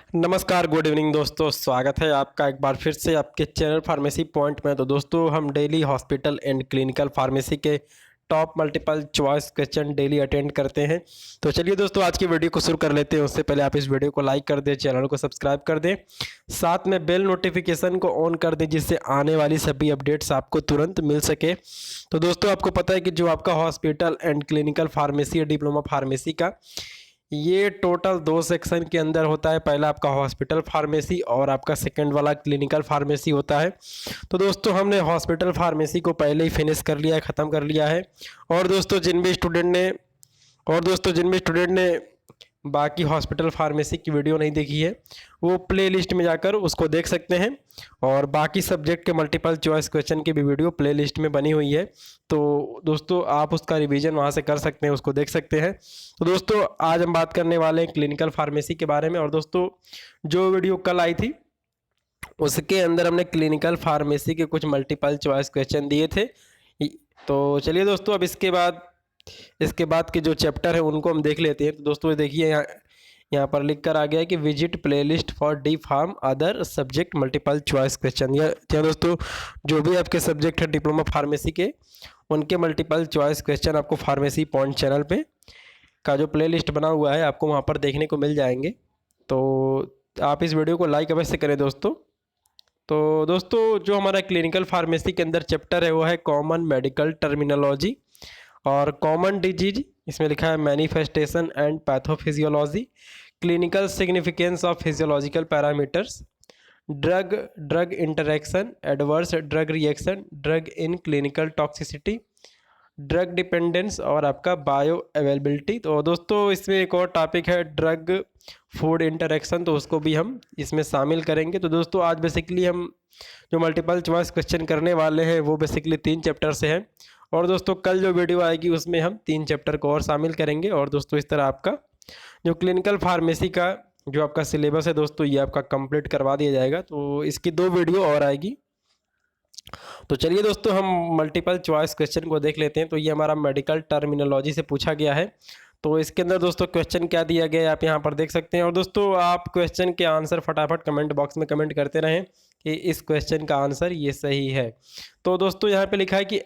नमस्कार, good evening दोस्तों। स्वागत है आपका एक बार फिर से आपके चैनल फार्मेसी पॉइंट में। तो दोस्तों हम daily hospital and clinical pharmacy के top multiple choice question daily attend करते हैं। तो चलिए दोस्तों आज की वीडियो को शुरू कर लेते हैं। उससे पहले आप इस वीडियो को लाइक कर दें, चैनल को सब्सक्राइब कर दें, साथ में बेल नोटिफिकेशन को ऑन कर दें जिससे आने वाली सभी अपडेट्स आपको तुरंत मिल सके। तो दोस्तों आपको पता है कि जो आपका hospital and clinical pharmacy diploma pharmacy का ये टोटल 2 सेक्शन के अंदर होता है। पहला आपका हॉस्पिटल फार्मेसी और आपका सेकंड वाला क्लिनिकल फार्मेसी होता है। तो दोस्तों हमने हॉस्पिटल फार्मेसी को पहले ही फिनिश कर लिया है, ख़त्म कर लिया है। और दोस्तों जिन भी स्टूडेंट ने बाकी हॉस्पिटल फार्मेसी की वीडियो नहीं देखी है वो प्ले लिस्ट में जाकर उसको देख सकते हैं। और बाकी सब्जेक्ट के मल्टीपल चॉइस क्वेश्चन की भी वीडियो प्ले लिस्ट में बनी हुई है। तो दोस्तों आप उसका रिवीजन वहाँ से कर सकते हैं, उसको देख सकते हैं। तो दोस्तों आज हम बात करने वाले हैं क्लिनिकल फार्मेसी के बारे में। और दोस्तों जो वीडियो कल आई थी उसके अंदर हमने क्लिनिकल फार्मेसी के कुछ मल्टीपल चॉइस क्वेश्चन दिए थे। तो चलिए दोस्तों अब इसके बाद के जो चैप्टर है उनको हम देख लेते हैं। तो दोस्तों देखिए यहाँ पर लिख कर आ गया है कि visit playlist for D pharm other subject multiple choice question. या दोस्तों जो भी आपके सब्जेक्ट है डिप्लोमा फार्मेसी के उनके मल्टीपल चॉइस क्वेश्चन आपको फार्मेसी पॉइंट चैनल पे का जो प्लेलिस्ट बना हुआ है आपको वहाँ पर देखने को मिल जाएंगे। तो आप इस वीडियो को लाइक अवश्य करें दोस्तों। तो दोस्तों जो हमारा क्लिनिकल फार्मेसी के अंदर चैप्टर है वो है कॉमन मेडिकल टर्मिनोलॉजी और कॉमन डिजीज। इसमें लिखा है manifestation and pathophysiology, clinical significance of physiological parameters, drug interaction, adverse drug reaction, drug in clinical toxicity, drug dependence और आपका बायो अवेलेबिलिटी। तो दोस्तों इसमें एक और टॉपिक है ड्रग फूड इंटरेक्शन, तो उसको भी हम इसमें शामिल करेंगे। तो दोस्तों आज बेसिकली हम जो मल्टीपल चॉइस क्वेश्चन करने वाले हैं वो बेसिकली 3 चैप्टर से हैं। और दोस्तों कल जो वीडियो आएगी उसमें हम 3 चैप्टर को और शामिल करेंगे। और दोस्तों इस तरह आपका जो क्लिनिकल फार्मेसी का जो आपका सिलेबस है दोस्तों ये आपका कंप्लीट करवा दिया जाएगा। तो इसकी 2 वीडियो और आएगी। तो चलिए दोस्तों हम मल्टीपल चॉइस क्वेश्चन को देख लेते हैं। तो ये हमारा मेडिकल टर्मिनोलॉजी से पूछा गया है। तो इसके अंदर दोस्तों क्वेश्चन क्या दिया गया है आप यहाँ पर देख सकते हैं। और दोस्तों आप क्वेश्चन के आंसर फटाफट कमेंट बॉक्स में कमेंट करते रहें कि इस क्वेश्चन का आंसर ये सही है। तो दोस्तों यहाँ पे लिखा है कि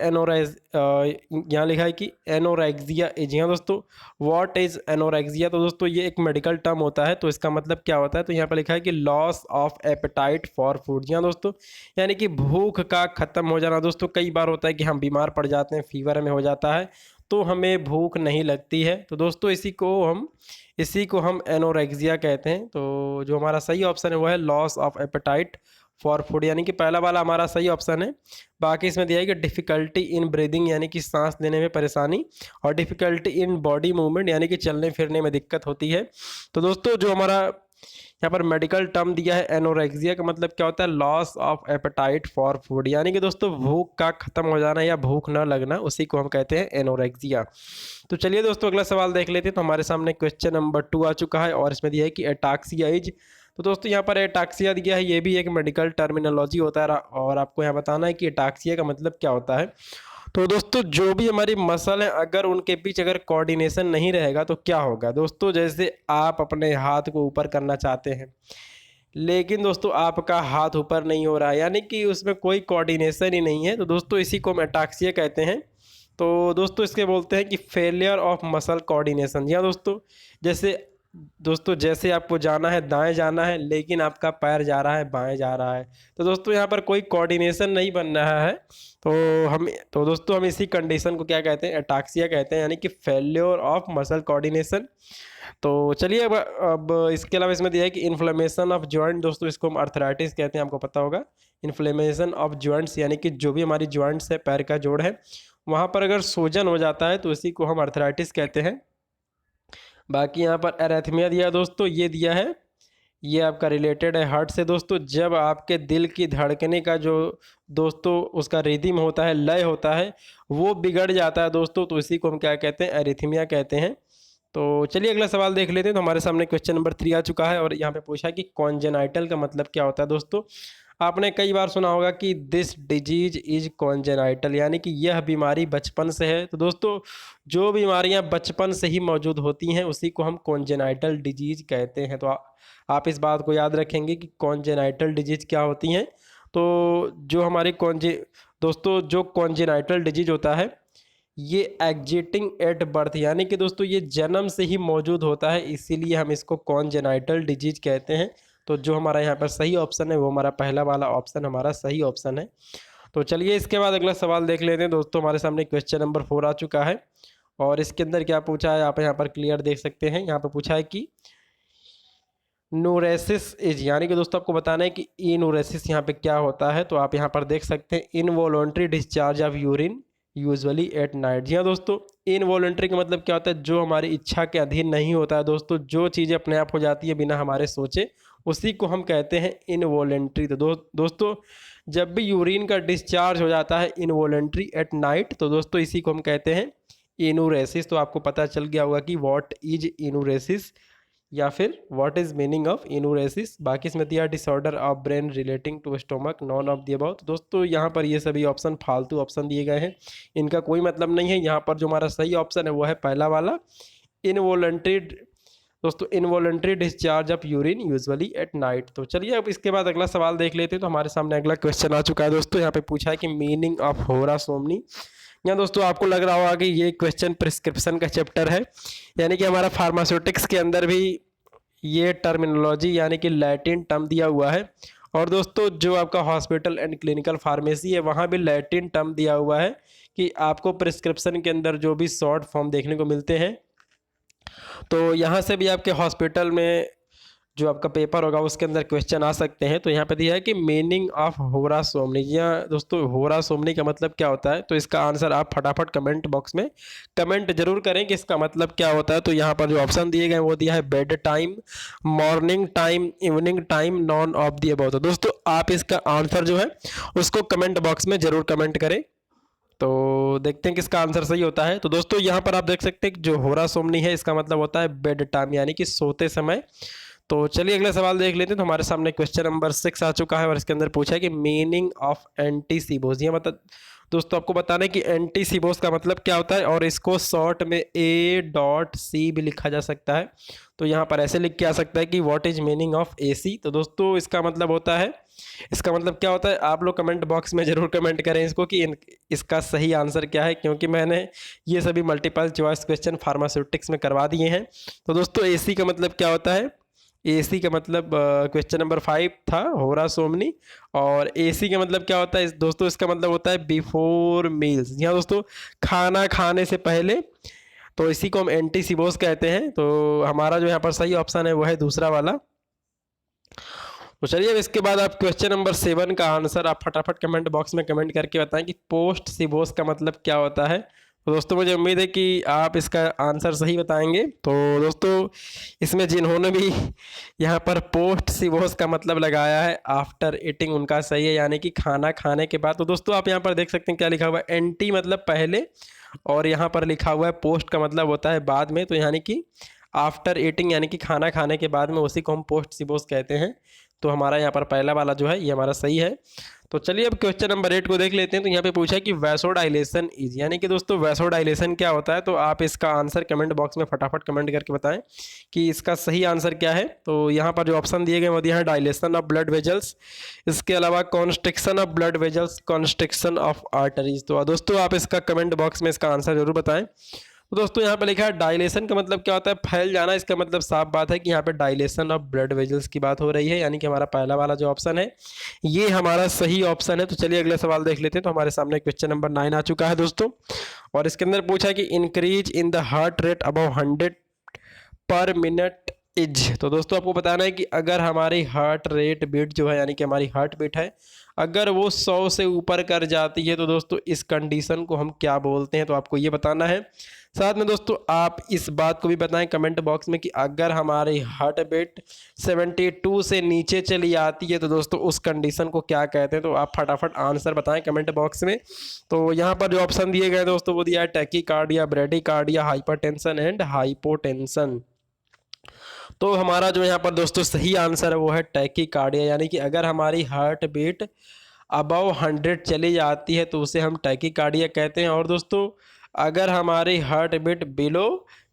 एनोरेक्सिया इज। यहाँ दोस्तों व्हाट इज एनोरेक्सिया। तो दोस्तों ये एक मेडिकल टर्म होता है। तो इसका मतलब क्या होता है, तो यहाँ पे लिखा है कि loss of appetite for food. यहाँ दोस्तों यानी कि भूख का ख़त्म हो जाना। दोस्तों कई बार होता है कि हम बीमार पड़ जाते हैं, फीवर में हो जाता है तो हमें भूख नहीं लगती है। तो दोस्तों इसी को हम एनोरेक्सिया कहते हैं। तो जो हमारा सही ऑप्शन है वो है loss of appetite for food, यानी कि पहला वाला हमारा सही ऑप्शन है। बाकी इसमें दिया है कि डिफ़िकल्टी इन ब्रीदिंग यानी कि सांस लेने में परेशानी, और डिफ़िकल्टी इन बॉडी मूवमेंट यानी कि चलने फिरने में दिक्कत होती है। तो दोस्तों जो हमारा यहाँ पर मेडिकल टर्म दिया है एनोरेक्सिया का मतलब क्या होता है, loss of appetite for food, यानी कि दोस्तों भूख का खत्म हो जाना या भूख न लगना, उसी को हम कहते हैं एनोरेक्सिया। तो चलिए दोस्तों अगला सवाल देख लेते हैं। तो हमारे सामने क्वेश्चन नंबर 2 आ चुका है और इसमें दिया है कि एटाक्सिया इज। तो दोस्तों यहाँ पर एटाक्सिया दिया है, ये भी एक मेडिकल टर्मिनोलॉजी होता है और आपको यहाँ बताना है कि एटाक्सिया का मतलब क्या होता है। तो दोस्तों जो भी हमारी मसल है अगर उनके बीच अगर कोऑर्डिनेशन नहीं रहेगा तो क्या होगा। दोस्तों जैसे आप अपने हाथ को ऊपर करना चाहते हैं लेकिन दोस्तों आपका हाथ ऊपर नहीं हो रहा है, यानी कि उसमें कोई कोऑर्डिनेशन ही नहीं है। तो दोस्तों इसी को हम एटाक्सिया कहते हैं। तो दोस्तों इसके बोलते हैं कि फेलियर ऑफ मसल कोऑर्डिनेशन। या दोस्तों जैसे आपको जाना है दाएं जाना है लेकिन आपका पैर जा रहा है बाएं जा रहा है। तो दोस्तों यहाँ पर कोई कोऑर्डिनेशन नहीं बन रहा है। तो दोस्तों हम इसी कंडीशन को क्या कहते हैं, एटाक्सिया कहते हैं, यानी कि फेल्योर ऑफ मसल कोऑर्डिनेशन। तो चलिए अब इसके अलावा इसमें दिया है कि इन्फ्लेमेशन ऑफ जॉइंट। दोस्तों इसको हम अर्थराइटिस कहते हैं, आपको पता होगा। इन्फ्लेमेशन ऑफ जॉइंट्स यानी कि जो भी हमारी जॉइंट्स है, पैर का जोड़ है, वहाँ पर अगर सूजन हो जाता है तो इसी को हम अर्थराइटिस कहते हैं। बाकी यहाँ पर एरेथमिया दिया दोस्तों, ये दिया है, ये आपका रिलेटेड है हार्ट से। दोस्तों जब आपके दिल की धड़कने का जो दोस्तों उसका रिदम होता है, लय होता है, वो बिगड़ जाता है दोस्तों, तो इसी को हम क्या कहते हैं, एरिथमिया कहते हैं। तो चलिए अगला सवाल देख लेते हैं। तो हमारे सामने क्वेश्चन नंबर 3 आ चुका है और यहाँ पे पूछा कि कॉन्जेनाइटल का मतलब क्या होता है। दोस्तों आपने कई बार सुना होगा कि दिस डिजीज इज कॉन्जेनाइटल, यानी कि यह बीमारी बचपन से है। तो दोस्तों जो बीमारियां बचपन से ही मौजूद होती हैं उसी को हम कॉन्जेनाइटल डिजीज कहते हैं। तो आप इस बात को याद रखेंगे कि कॉन्जेनाइटल डिजीज क्या होती हैं। तो जो हमारी दोस्तों जो कॉन्जेनाइटल डिजीज होता है ये एग्जिटिंग एट बर्थ, यानी कि दोस्तों ये जन्म से ही मौजूद होता है, इसीलिए हम इसको कॉन्जेनाइटल डिजीज कहते हैं। तो जो हमारा यहाँ पर सही ऑप्शन है वो हमारा पहला वाला ऑप्शन हमारा सही ऑप्शन है। तो चलिए इसके बाद अगला सवाल देख लेते हैं। दोस्तों हमारे सामने क्वेश्चन नंबर 4 आ चुका है और इसके अंदर क्या पूछा है आप यहाँ पर क्लियर देख सकते हैं। यहाँ पर पूछा है कि न्यूरेसिस इज, यानी कि दोस्तों आपको बताना है कि इन्यूरेसिस यहाँ पे क्या होता है। तो आप यहाँ पर देख सकते हैं involuntary discharge of urine usually at night. जी हाँ दोस्तों, इनवॉलंटरी का मतलब क्या होता है, जो हमारी इच्छा के अधीन नहीं होता है। दोस्तों जो चीज़ें अपने आप हो जाती है बिना हमारे सोचे उसी को हम कहते हैं इनवॉलंटरी। तो दोस्तों जब भी यूरिन का डिस्चार्ज हो जाता है इनवॉलंटरी एट नाइट तो दोस्तों इसी को हम कहते हैं इन्यूरेसिस। तो आपको पता चल गया होगा कि व्हाट इज इन्यूरेसिस या फिर what is meaning of enuresis. बाकी इसमें दिया disorder of brain relating to stomach, none of the about. दोस्तों यहाँ पर ये सभी ऑप्शन फालतू ऑप्शन दिए गए हैं, इनका कोई मतलब नहीं है। यहाँ पर जो हमारा सही ऑप्शन है वो है पहला वाला इनवॉलंटरी। दोस्तों involuntary discharge of urine usually at night. तो चलिए अब इसके बाद अगला सवाल देख लेते हैं। तो हमारे सामने अगला क्वेश्चन आ चुका है दोस्तों। यहाँ पे पूछा है कि मीनिंग ऑफ होरा सोमनी। यहाँ दोस्तों आपको लग रहा होगा कि ये क्वेश्चन प्रिस्क्रिप्शन का चैप्टर है, यानी कि हमारा फार्मास्यूटिक्स के अंदर भी ये टर्मिनोलॉजी यानी कि लैटिन टर्म दिया हुआ है। और दोस्तों जो आपका हॉस्पिटल एंड क्लिनिकल फार्मेसी है वहाँ भी लैटिन टर्म दिया हुआ है कि आपको प्रिस्क्रिप्शन के अंदर जो भी शॉर्ट फॉर्म देखने को मिलते हैं तो यहाँ से भी आपके हॉस्पिटल में जो आपका पेपर होगा उसके अंदर क्वेश्चन आ सकते हैं। तो यहाँ पे दिया है कि मीनिंग ऑफ होरा सोमनी। यहाँ दोस्तों होरा सोमनी का मतलब क्या होता है, तो इसका आंसर आप फटाफट कमेंट बॉक्स में कमेंट जरूर करें कि इसका मतलब क्या होता है। तो यहाँ पर जो ऑप्शन दिए गए वो दिया है bed time, morning time, evening time, none of the above. तो दोस्तों आप इसका आंसर जो है उसको कमेंट बॉक्स में जरूर कमेंट करें। तो देखते हैं किसका आंसर सही होता है। तो दोस्तों यहाँ पर आप देख सकते हैं कि जो होरा सोमनी है इसका मतलब होता है बेड टाइम यानी कि सोते समय। तो चलिए अगला सवाल देख लेते हैं। तो हमारे सामने क्वेश्चन नंबर 6 आ चुका है और इसके अंदर पूछा है कि मीनिंग ऑफ एंटीसिबोस। ये मतलब दोस्तों आपको बताना है कि एंटीसिबोस का मतलब क्या होता है और इसको शॉर्ट में A.C भी लिखा जा सकता है। तो यहाँ पर ऐसे लिख के आ सकता है कि what is meaning of AC। तो दोस्तों इसका मतलब होता है, इसका मतलब क्या होता है आप लोग कमेंट बॉक्स में ज़रूर कमेंट करें इसको कि इसका सही आंसर क्या है, क्योंकि मैंने ये सभी मल्टीपल चॉइस क्वेश्चन फार्मास्यूटिक्स में करवा दिए हैं। तो दोस्तों AC का मतलब क्या होता है, AC का मतलब क्वेश्चन नंबर 5 था होरा सोमनी। और AC का मतलब क्या होता है दोस्तों, इसका मतलब होता है बिफोर मील्स। यहाँ दोस्तों खाना खाने से पहले, तो इसी को हम एंटीसिबोस कहते हैं। तो हमारा जो यहाँ पर सही ऑप्शन है वो है दूसरा वाला। तो चलिए अब इसके बाद आप क्वेश्चन नंबर 7 का आंसर आप फटाफट कमेंट बॉक्स में कमेंट करके बताएं कि पोस्ट सिबोस का मतलब क्या होता है। तो दोस्तों मुझे उम्मीद है कि आप इसका आंसर सही बताएंगे। तो दोस्तों इसमें जिन्होंने भी यहाँ पर पोस्ट सिबोस का मतलब लगाया है आफ्टर ईटिंग उनका सही है, यानी कि खाना खाने के बाद। तो दोस्तों आप यहाँ पर देख सकते हैं क्या लिखा हुआ है, एंटी मतलब पहले और यहाँ पर लिखा हुआ है पोस्ट का मतलब होता है बाद में। तो यानी कि आफ्टर ईटिंग यानी कि खाना खाने के बाद में, उसी को हम पोस्ट सिबोस कहते हैं। तो हमारा यहाँ पर पहला वाला जो है ये हमारा सही है। तो चलिए अब क्वेश्चन नंबर 8 को देख लेते हैं। तो यहाँ पे पूछा है कि वैसोडाइलेशन इज, यानी कि दोस्तों वैसोडाइलेशन क्या होता है। तो आप इसका आंसर कमेंट बॉक्स में फटाफट कमेंट करके बताएं कि इसका सही आंसर क्या है। तो यहाँ पर जो ऑप्शन दिए गए वो दिया है डायलेशन ऑफ ब्लड वेजल्स, इसके अलावा constriction of blood vessels, constriction of arteries. तो दोस्तों आप इसका कमेंट बॉक्स में इसका आंसर जरूर बताएं। तो दोस्तों यहाँ पे लिखा है डायलेशन का मतलब क्या होता है, फैल जाना। इसका मतलब साफ बात है कि यहाँ पे डायलेशन ऑफ ब्लड वेजल्स की बात हो रही है, यानी कि हमारा पहला वाला जो ऑप्शन है ये हमारा सही ऑप्शन है। तो चलिए अगला सवाल देख लेते हैं। तो हमारे सामने क्वेश्चन नंबर 9 आ चुका है दोस्तों और इसके अंदर पूछा है कि increase in the heart rate above 100 पर मिनट इज। तो दोस्तों आपको बताना है कि अगर हमारी हार्ट रेट बीट जो है यानी कि हमारी हार्ट बीट है अगर वो 100 से ऊपर कर जाती है तो दोस्तों इस कंडीशन को हम क्या बोलते हैं, तो आपको ये बताना है। साथ में दोस्तों आप इस बात को भी बताएं कमेंट बॉक्स में कि अगर हमारी हार्ट बीट 72 से नीचे चली आती है तो दोस्तों उस कंडीशन को क्या कहते हैं। तो आप फटाफट आंसर बताएं कमेंट बॉक्स में। तो यहाँ पर जो ऑप्शन दिए गए दोस्तों वो दिया है tachycardia, bradycardia, hypertension and hypotension. तो हमारा जो यहाँ पर दोस्तों सही आंसर है वो है टैकीकार्डिया, यानी कि अगर हमारी हार्ट बीट अबव 100 चली जाती है तो उसे हम टैकीकार्डिया कहते हैं। और दोस्तों अगर हमारी हार्ट बीट बिलो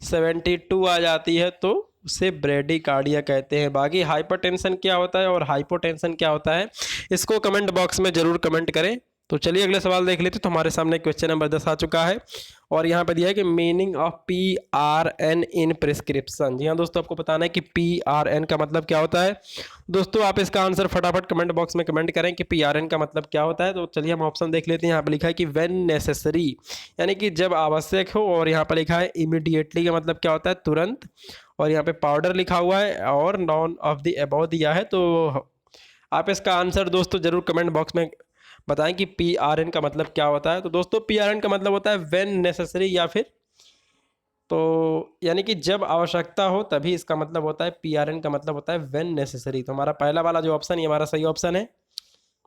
72 आ जाती है तो उसे ब्रेडिकार्डिया कहते हैं। बाकी हाइपरटेंशन क्या होता है और हाइपोटेंशन क्या होता है, इसको कमेंट बॉक्स में ज़रूर कमेंट करें। तो चलिए अगले सवाल देख लेते। तो हमारे सामने क्वेश्चन नंबर 10 आ चुका है और यहाँ पे दिया है कि meaning of PRN in prescription. जी हाँ दोस्तों, आपको बताना है कि PRN का मतलब क्या होता है। दोस्तों आप इसका आंसर फटाफट कमेंट बॉक्स में कमेंट करें कि PRN का मतलब क्या होता है। तो चलिए हम ऑप्शन देख लेते हैं। यहाँ पर लिखा है कि व्हेन नेसेसरी, यानी कि जब आवश्यक हो, और यहाँ पर लिखा है इमीडिएटली का मतलब क्या होता है, तुरंत, और यहाँ पे पाउडर लिखा हुआ है, और नॉन ऑफ द अबव दिया है। तो आप इसका आंसर दोस्तों जरूर कमेंट बॉक्स में बताएं कि PRN का मतलब क्या होता है। तो दोस्तों PRN का मतलब होता है व्हेन नेसेसरी, या फिर तो यानी कि जब आवश्यकता हो तभी इसका मतलब होता है। PRN का मतलब होता है व्हेन नेसेसरी। तो हमारा पहला वाला जो ऑप्शन, ये हमारा सही ऑप्शन है।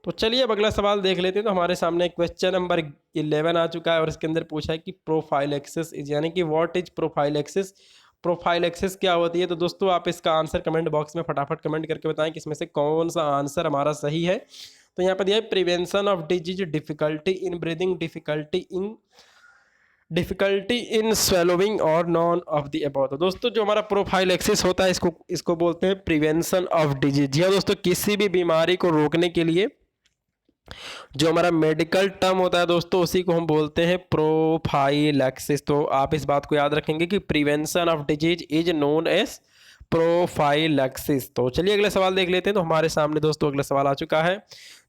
तो चलिए अब अगला सवाल देख लेते हैं। तो हमारे सामने क्वेश्चन नंबर 11 आ चुका है और इसके अंदर पूछा है कि प्रोफाइलेक्सिस इज, यानी कि व्हाट इज प्रोफाइलेक्सिस। प्रोफाइलेक्सिस क्या होती है। तो दोस्तों आप इसका आंसर कमेंट बॉक्स में फटाफट कमेंट करके बताएं कि इसमें से कौन सा आंसर हमारा सही है। तो यहाँ पर दिया है prevention of disease, difficulty in breathing, difficulty in swallowing, और नॉन ऑफ द अबव। तो दोस्तों जो हमारा प्रोफाइलेक्सिस होता है इसको बोलते हैं प्रिवेंशन ऑफ डिजीज। जी हाँ दोस्तों, किसी भी बीमारी को रोकने के लिए जो हमारा मेडिकल टर्म होता है दोस्तों, उसी को हम बोलते हैं प्रोफाइलेक्सिस। तो आप इस बात को याद रखेंगे कि prevention of disease is known as prophylaxis. तो चलिए अगले सवाल देख लेते हैं। तो हमारे सामने दोस्तों अगला सवाल आ चुका है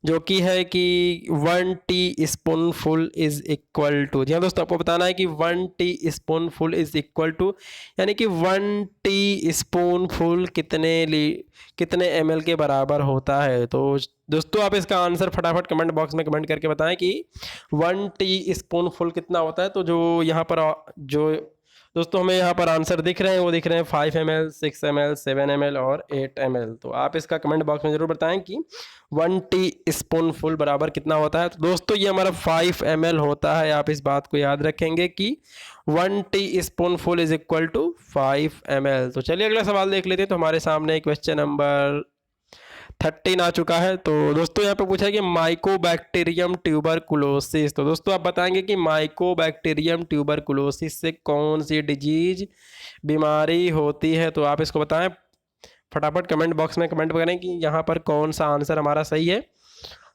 जो कि है कि 1 teaspoonful is equal to. जी हाँ दोस्तों, आपको बताना है कि 1 teaspoonful is equal to, यानी कि 1 टी स्पूनफुल कितने ml के बराबर होता है। तो दोस्तों आप इसका आंसर फटाफट कमेंट बॉक्स में कमेंट करके बताएं कि 1 टी स्पूनफुल कितना होता है। तो जो यहाँ पर जो दोस्तों हमें यहाँ पर आंसर दिख रहे हैं वो दिख रहे हैं 5 ml, 6 ml, 7 ml और 8 ml। तो आप इसका कमेंट बॉक्स में जरूर बताएं कि 1 टी स्पूनफुल बराबर कितना होता है। तो दोस्तों ये हमारा 5 ml होता है। आप इस बात को याद रखेंगे कि 1 teaspoonful is equal to 5 ml। तो चलिए अगला सवाल देख लेते हैं। तो हमारे सामने क्वेश्चन नंबर 13 आ चुका है। तो दोस्तों यहाँ पे पूछा है कि माइकोबैक्टीरियम ट्यूबरकुलोसिस। तो दोस्तों आप बताएंगे कि माइकोबैक्टीरियम ट्यूबरकुलोसिस से कौन सी डिजीज बीमारी होती है। तो आप इसको बताएं फटाफट कमेंट बॉक्स में कमेंट करें कि यहाँ पर कौन सा आंसर हमारा सही है।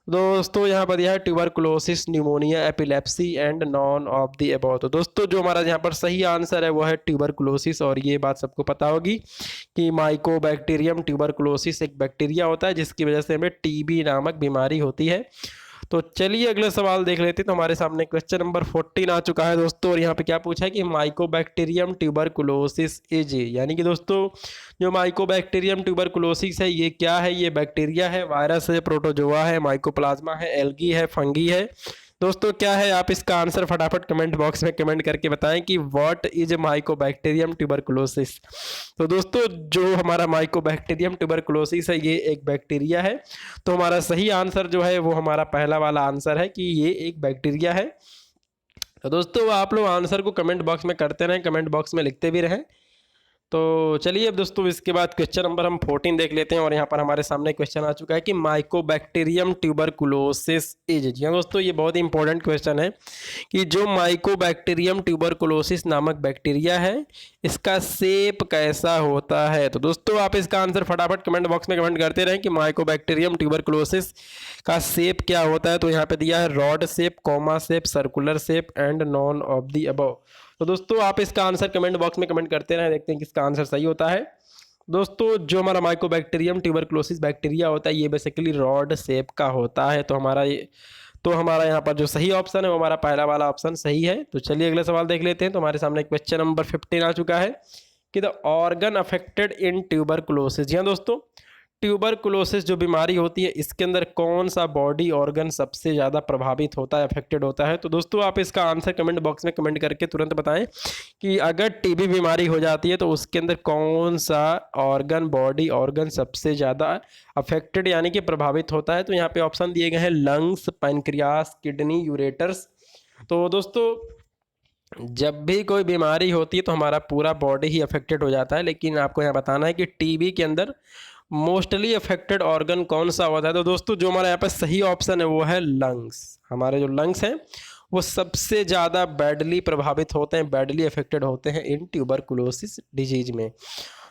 दोस्तों यहाँ पर दिया है tuberculosis, pneumonia, epilepsy and non of the above. तो दोस्तों जो हमारा यहाँ पर सही आंसर है वो है ट्यूबरकुलोसिस। और ये बात सबको पता होगी कि माइकोबैक्टीरियम ट्यूबरकुलोसिस एक बैक्टीरिया होता है जिसकी वजह से हमें TB नामक बीमारी होती है। तो चलिए अगले सवाल देख लेते हैं। तो हमारे सामने क्वेश्चन नंबर 14 आ चुका है दोस्तों और यहाँ पे क्या पूछा है कि माइकोबैक्टीरियम ट्यूबरकुलोसिस इज, यानी कि दोस्तों जो माइकोबैक्टीरियम ट्यूबरकुलोसिस है ये क्या है। ये बैक्टीरिया है, वायरस है, प्रोटोजोआ है, माइकोप्लाज्मा है, एल्गी है, फंगी है। दोस्तों क्या है, आप इसका आंसर फटाफट कमेंट बॉक्स में कमेंट करके बताएं कि व्हाट इज माइकोबैक्टीरियम ट्यूबरकुलोसिस। तो दोस्तों जो हमारा माइकोबैक्टीरियम ट्यूबरकुलोसिस है ये एक बैक्टीरिया है। तो हमारा सही आंसर जो है वो हमारा पहला वाला आंसर है कि ये एक बैक्टीरिया है। तो दोस्तों आप लोग आंसर को कमेंट बॉक्स में करते रहें, कमेंट बॉक्स में लिखते भी रहें। तो चलिए अब दोस्तों इसके बाद क्वेश्चन नंबर हम 14 देख लेते हैं और यहाँ पर हमारे सामने क्वेश्चन आ चुका है कि माइकोबैक्टीरियम ट्यूबरकुलोसिस इज। जी हाँ दोस्तों, ये बहुत ही इंपॉर्टेंट क्वेश्चन है कि जो माइकोबैक्टीरियम ट्यूबरकुलोसिस नामक बैक्टीरिया है इसका शेप कैसा होता है। तो दोस्तों आप इसका आंसर फटाफट कमेंट बॉक्स में कमेंट करते रहें कि माइकोबैक्टीरियम ट्यूबरकुलोसिस का शेप क्या होता है। तो यहाँ पे दिया है rod shape, comma shape, circular shape and non of the above. तो दोस्तों आप इसका आंसर कमेंट बॉक्स में कमेंट करते रहें, देखते हैं किसका आंसर सही होता है। दोस्तों जो हमारा माइकोबैक्टीरियम ट्यूबरकुलोसिस बैक्टीरिया होता है ये बेसिकली रॉड शेप का होता है। तो हमारा यहाँ पर जो सही ऑप्शन है वो हमारा पहला वाला ऑप्शन सही है। तो चलिए अगला सवाल देख लेते हैं। तो हमारे सामने क्वेश्चन नंबर 15 आ चुका है कि the organ affected in tuberculosis. जी हाँ दोस्तों, ट्यूबरकुलोसिस जो बीमारी होती है इसके अंदर कौन सा बॉडी ऑर्गन सबसे ज़्यादा प्रभावित होता है, अफेक्टेड होता है। तो दोस्तों आप इसका आंसर कमेंट बॉक्स में कमेंट करके तुरंत बताएं कि अगर TB बीमारी हो जाती है तो उसके अंदर कौन सा ऑर्गन, बॉडी ऑर्गन सबसे ज़्यादा अफेक्टेड यानी कि प्रभावित होता है। तो यहाँ पे ऑप्शन दिए गए हैं लंग्स, पैनक्रियास, किडनी, यूरेटर्स। तो दोस्तों जब भी कोई बीमारी होती है तो हमारा पूरा बॉडी ही अफेक्टेड हो जाता है, लेकिन आपको यहाँ बताना है कि टीबी के अंदर मोस्टली अफेक्टेड ऑर्गन कौन सा होता है। तो दोस्तों जो हमारा यहाँ पे सही ऑप्शन है वो है लंग्स। हमारे जो लंग्स हैं वो सबसे ज़्यादा बैडली प्रभावित होते हैं, बैडली अफेक्टेड होते हैं इन ट्यूबरकुलोसिस डिजीज में।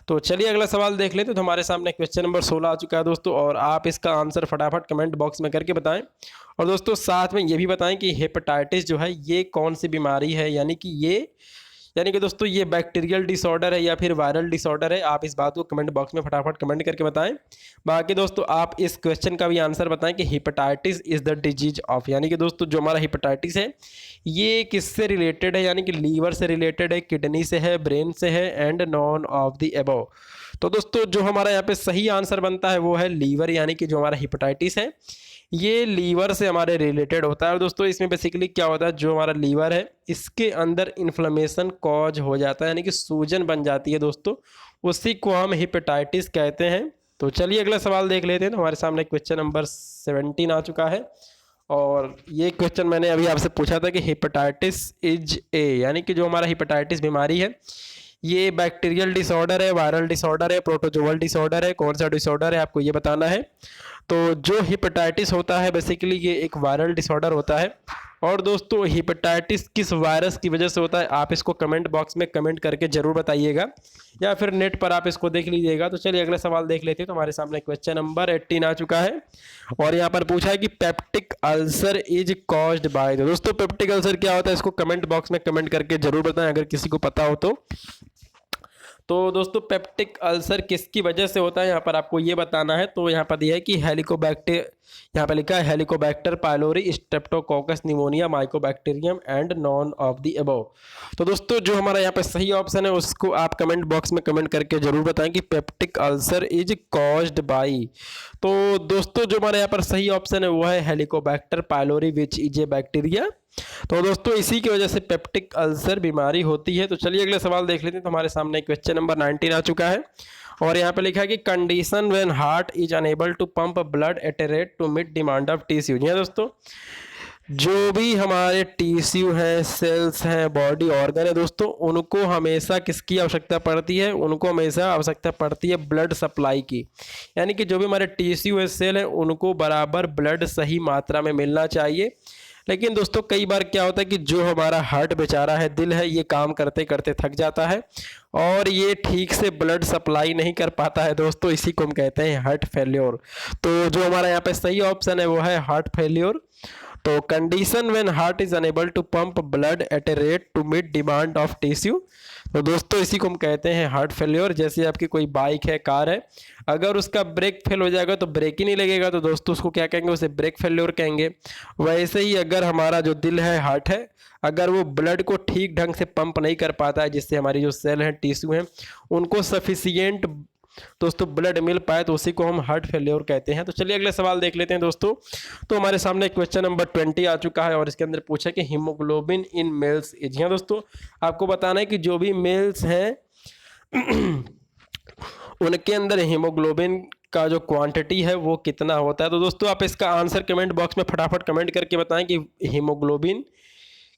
तो चलिए अगला सवाल देख लेते हैं। तो हमारे सामने क्वेश्चन नंबर 16 आ चुका है दोस्तों, और आप इसका आंसर फटाफट कमेंट बॉक्स में करके बताएं। और दोस्तों साथ में ये भी बताएं कि हेपेटाइटिस जो है ये कौन सी बीमारी है, यानी कि दोस्तों ये बैक्टीरियल डिसऑर्डर है या फिर वायरल डिसऑर्डर है। आप इस बात को कमेंट बॉक्स में फटाफट कमेंट करके बताएं। बाकी दोस्तों आप इस क्वेश्चन का भी आंसर बताएं कि hepatitis is the disease of, यानी कि दोस्तों जो हमारा हेपेटाइटिस है ये किससे रिलेटेड है, यानी कि लीवर से रिलेटेड है, किडनी से है, ब्रेन से है, and non of the above. तो दोस्तों जो हमारा यहाँ पे सही आंसर बनता है वो है लीवर, यानी कि जो हमारा हेपेटाइटिस है ये लीवर से हमारे रिलेटेड होता है। और दोस्तों इसमें बेसिकली क्या होता है, जो हमारा लीवर है इसके अंदर इन्फ्लेमेशन कॉज हो जाता है, यानी कि सूजन बन जाती है दोस्तों, उसी को हम हेपेटाइटिस कहते हैं। तो चलिए अगला सवाल देख लेते हैं। तो हमारे सामने क्वेश्चन नंबर 17 आ चुका है, और ये क्वेश्चन मैंने अभी आपसे पूछा था कि हेपेटाइटिस इज ए, यानी कि जो हमारा हेपेटाइटिस बीमारी है ये बैक्टीरियल डिसऑर्डर है, वायरल डिसऑर्डर है, प्रोटोजोअल डिसऑर्डर है, कौन सा डिसऑर्डर है आपको ये बताना है। तो जो हेपेटाइटिस होता है बेसिकली ये एक वायरल डिसऑर्डर होता है। और दोस्तों हेपेटाइटिस किस वायरस की वजह से होता है आप इसको कमेंट बॉक्स में कमेंट करके ज़रूर बताइएगा, या फिर नेट पर आप इसको देख लीजिएगा। तो चलिए अगला सवाल देख लेते हैं। तो हमारे सामने क्वेश्चन नंबर 18 आ चुका है, और यहाँ पर पूछा है कि peptic ulcer is caused by. तो दोस्तों पेप्टिक अल्सर क्या होता है इसको कमेंट बॉक्स में कमेंट करके ज़रूर बताएं अगर किसी को पता हो तो। तो दोस्तों पेप्टिक अल्सर किसकी वजह से होता है यहाँ पर आपको ये बताना है। तो यहाँ पर दिया है कि हेलिकोबैक्टर, यहाँ पर लिखा है Helicobacter pylori, Streptococcus pneumonia, Mycobacterium and non of the above. तो दोस्तों जो हमारा यहाँ पे सही ऑप्शन है उसको आप कमेंट बॉक्स में कमेंट करके जरूर बताएं कि peptic ulcer is caused by. तो दोस्तों जो हमारे यहाँ पर सही ऑप्शन है वो है Helicobacter pylori which is a bacteria. तो दोस्तों इसी की वजह से पेप्टिक अल्सर बीमारी होती है। तो चलिए अगले सवाल देख लेते हैं। तो हमारे सामने क्वेश्चन नंबर 19 आ चुका है, और यहाँ पे लिखा है कि condition when heart is unable to pump blood at a rate to meet demand of tissue. जी हाँ दोस्तों, जो भी हमारे टिश्यू हैं, सेल्स हैं, बॉडी ऑर्गन है दोस्तों, उनको हमेशा किसकी आवश्यकता पड़ती है, उनको हमेशा आवश्यकता पड़ती है ब्लड सप्लाई की। यानी कि जो भी हमारे टिश्यू है, सेल है, उनको बराबर ब्लड सही मात्रा में मिलना चाहिए। लेकिन दोस्तों कई बार क्या होता है कि जो हमारा हार्ट बेचारा है, दिल है, ये काम करते करते थक जाता है और ये ठीक से ब्लड सप्लाई नहीं कर पाता है दोस्तों, इसी को हम कहते हैं हार्ट फेल्योर। तो जो हमारा यहाँ पे सही ऑप्शन है वो है हार्ट फेल्योर। तो condition when heart is unable to pump blood at a rate to meet demand of tissue. तो दोस्तों इसी को हम कहते हैं हार्ट फेल्योर। जैसे आपकी कोई बाइक है, कार है, अगर उसका ब्रेक फेल हो जाएगा तो ब्रेक ही नहीं लगेगा, तो दोस्तों उसको क्या कहेंगे, उसे ब्रेक फेल्योर कहेंगे। वैसे ही अगर हमारा जो दिल है, हार्ट है, अगर वो ब्लड को ठीक ढंग से पंप नहीं कर पाता है, जिससे हमारी जो सेल हैं, टिश्यू हैं, उनको सफिशियंट दोस्तों ब्लड मिल पाए, तो उसी को हम हार्ट फेल्योर कहते हैं। तो चलिए अगले सवाल देख लेते हैं दोस्तों। तो हमारे सामने क्वेश्चन नंबर 20 आ चुका है, और इसके अंदर पूछा कि हीमोग्लोबिन इन मेल्स इज। हाँ दोस्तों, आपको बताना है कि जो भी मेल्स हैं उनके अंदर हीमोग्लोबिन का जो क्वांटिटी है वो कितना होता है। तो दोस्तों आप इसका आंसर कमेंट बॉक्स में फटाफट कमेंट करके बताएं कि हीमोग्लोबिन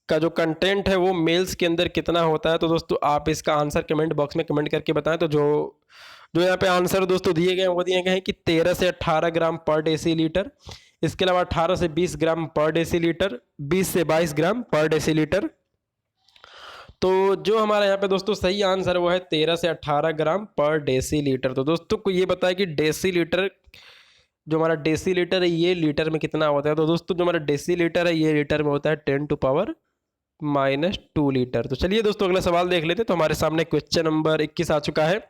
का जो कंटेंट है वो मेल्स के अंदर कितना होता है। तो दोस्तों आप इसका आंसर कमेंट बॉक्स में कमेंट करके बताएं। तो जो यहाँ पे आंसर दोस्तों दिए गए हैं वो दिए गए हैं कि 13 से 18 ग्राम पर डेसीलीटर, इसके अलावा 18 से 20 ग्राम पर डेसीलीटर, 20 से 22 ग्राम पर डेसीलीटर। तो जो हमारा यहाँ पे दोस्तों सही आंसर वो है 13 से 18 ग्राम पर डेसीलीटर। तो दोस्तों को ये बताया कि डेसीलीटर, जो हमारा डेसीलीटर है ये लीटर में कितना होता है। तो दोस्तों जो हमारा डेसीलीटर है ये लीटर में होता है 10⁻⁻² लीटर। तो चलिए दोस्तों अगला सवाल देख लेते हैं। तो हमारे सामने क्वेश्चन नंबर 21 आ चुका है,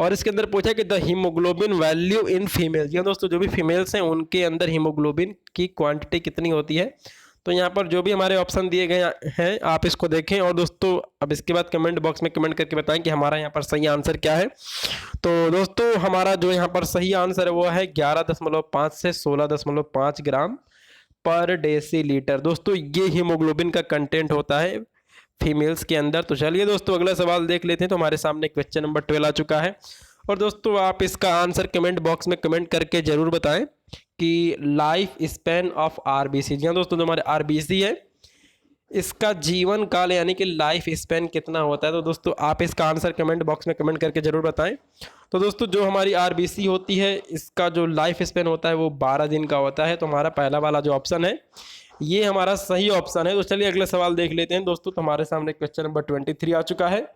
और इसके अंदर पूछा कि the haemoglobin value in female. जी दोस्तों, जो भी फीमेल्स हैं उनके अंदर हीमोग्लोबिन की क्वांटिटी कितनी होती है। तो यहाँ पर जो भी हमारे ऑप्शन दिए गए हैं आप इसको देखें, और दोस्तों अब इसके बाद कमेंट बॉक्स में कमेंट करके बताएं कि हमारा यहाँ पर सही आंसर क्या है। तो दोस्तों हमारा जो यहाँ पर सही आंसर है वो है 11.5 से 16.5 ग्राम पर डेसीलीटर। दोस्तों ये हीमोग्लोबिन का कंटेंट होता है फीमेल्स के अंदर। तो चलिए दोस्तों अगला सवाल देख लेते हैं। तो हमारे सामने क्वेश्चन नंबर 12 आ चुका है, और दोस्तों आप इसका आंसर कमेंट बॉक्स में कमेंट करके जरूर बताएं कि लाइफ स्पैन ऑफ आरबीसी। जी हाँ दोस्तों, जो हमारे आरबीसी है इसका जीवन काल यानी कि लाइफ स्पैन कितना होता है? तो दोस्तों आप इसका आंसर कमेंट बॉक्स में कमेंट करके ज़रूर बताएं। तो दोस्तों जो हमारी आरबीसी होती है इसका जो लाइफ स्पैन होता है वो 12 दिन का होता है। तो हमारा पहला वाला जो ऑप्शन है ये हमारा सही ऑप्शन है। तो चलिए अगला सवाल देख लेते हैं दोस्तों। तो हमारे सामने क्वेश्चन नंबर 23 आ चुका है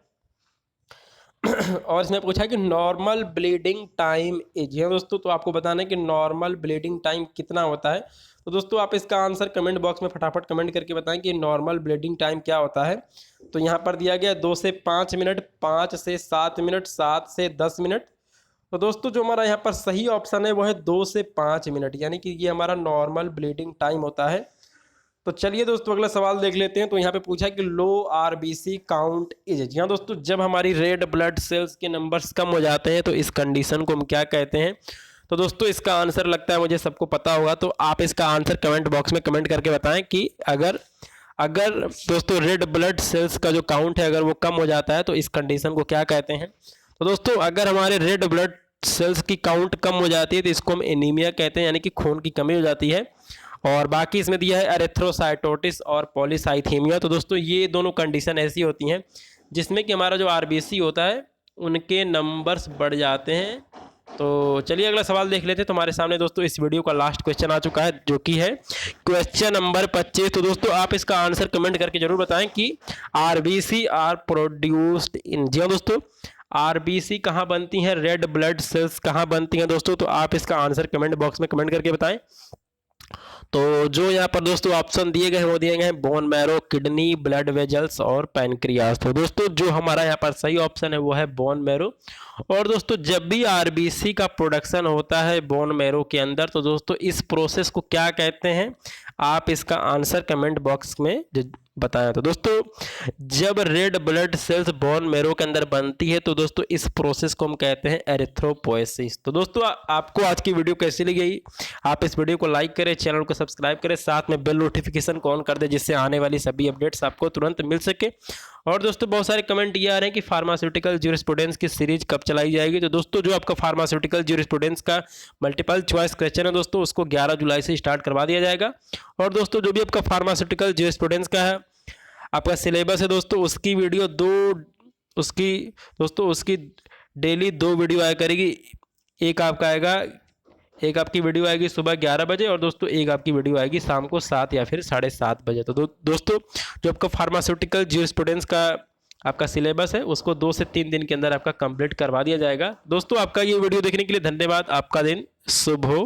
और इसमें पूछा है कि नॉर्मल ब्लीडिंग टाइम इज है दोस्तों। तो आपको बताना है कि नॉर्मल ब्लीडिंग टाइम कितना होता है। तो दोस्तों आप इसका आंसर कमेंट बॉक्स में फटाफट कमेंट करके बताएं कि नॉर्मल ब्लीडिंग टाइम क्या होता है। तो यहाँ पर दिया गया 2 से 5 मिनट, 5 से 7 मिनट, 7 से 10 मिनट। तो दोस्तों जो हमारा यहाँ पर सही ऑप्शन है वो है 2 से 5 मिनट, यानी कि ये हमारा नॉर्मल ब्लीडिंग टाइम होता है। तो चलिए दोस्तों अगला सवाल देख लेते हैं। तो यहाँ पे पूछा है कि लो आरबीसी काउंट इज। जी हाँ दोस्तों, जब हमारी रेड ब्लड सेल्स के नंबर्स कम हो जाते हैं तो इस कंडीशन को हम क्या कहते हैं? तो दोस्तों इसका आंसर लगता है मुझे सबको पता होगा। तो आप इसका आंसर कमेंट बॉक्स में कमेंट करके बताएं कि अगर अगर दोस्तों रेड ब्लड सेल्स का जो काउंट है अगर वो कम हो जाता है तो इस कंडीशन को क्या कहते हैं? तो दोस्तों अगर हमारे रेड ब्लड सेल्स की काउंट कम हो जाती है तो इसको हम एनीमिया कहते हैं, यानी कि खून की कमी हो जाती है। और बाकी इसमें दिया है एरिथ्रोसाइटोसिस और पॉलीसाइथेमिया। तो दोस्तों ये दोनों कंडीशन ऐसी होती हैं जिसमें कि हमारा जो आरबीसी होता है उनके नंबर्स बढ़ जाते हैं। तो चलिए अगला सवाल देख लेते हैं। तो हमारे सामने दोस्तों इस वीडियो का लास्ट क्वेश्चन आ चुका है जो कि है क्वेश्चन नंबर 25। तो दोस्तों आप इसका आंसर कमेंट करके जरूर बताएं कि आरबीसी आर प्रोड्यूस्ड इन। जी हाँ दोस्तों, आरबीसी कहाँ बनती हैं, रेड ब्लड सेल्स कहाँ बनती हैं दोस्तों? तो आप इसका आंसर कमेंट बॉक्स में कमेंट करके बताएं। तो जो यहाँ पर दोस्तों ऑप्शन दिए गए हैं वो दिए गए हैं bone marrow, kidney, blood vessels और पैनक्रियास। तो दोस्तों जो हमारा यहाँ पर सही ऑप्शन है वो है बोन मैरो। और दोस्तों जब भी आरबीसी का प्रोडक्शन होता है बोन मैरो के अंदर तो दोस्तों इस प्रोसेस को क्या कहते हैं? आप इसका आंसर कमेंट बॉक्स में बताया। तो दोस्तों जब red blood cells bone marrow के अंदर बनती है तो दोस्तों इस प्रोसेस को हम कहते हैं एरिथ्रोपोएसिस। तो दोस्तों आपको आज की वीडियो कैसी लगी? आप इस वीडियो को लाइक करें, चैनल को सब्सक्राइब करें, साथ में बेल नोटिफिकेशन को ऑन कर दें जिससे आने वाली सभी अपडेट्स आपको तुरंत मिल सके। और दोस्तों बहुत सारे कमेंट ये आ रहे हैं कि फार्मास्यूटिकल ज्यूरिस्प्रूडेंस की सीरीज कब चलाई जाएगी। तो दोस्तों जो आपका फार्मास्यूटिकल ज्यूरिस्प्रूडेंस का मल्टीपल चॉइस क्वेश्चन है दोस्तों उसको 11 जुलाई से स्टार्ट करवा दिया जाएगा। और दोस्तों जो भी आपका फार्मास्यूटिकल ज्यूरिस्प्रूडेंस का है आपका सिलेबस है दोस्तों उसकी वीडियो उसकी डेली 2 वीडियो आया करेगी। एक आपकी वीडियो आएगी सुबह 11 बजे और दोस्तों एक आपकी वीडियो आएगी शाम को 7 या फिर 7:30 बजे। तो दोस्तों जो आपका फार्मास्यूटिकल ज्यूरिस्प्रूडेंस का आपका सिलेबस है उसको 2 से 3 दिन के अंदर आपका कंप्लीट करवा दिया जाएगा। दोस्तों आपका ये वीडियो देखने के लिए धन्यवाद। आपका दिन शुभ हो।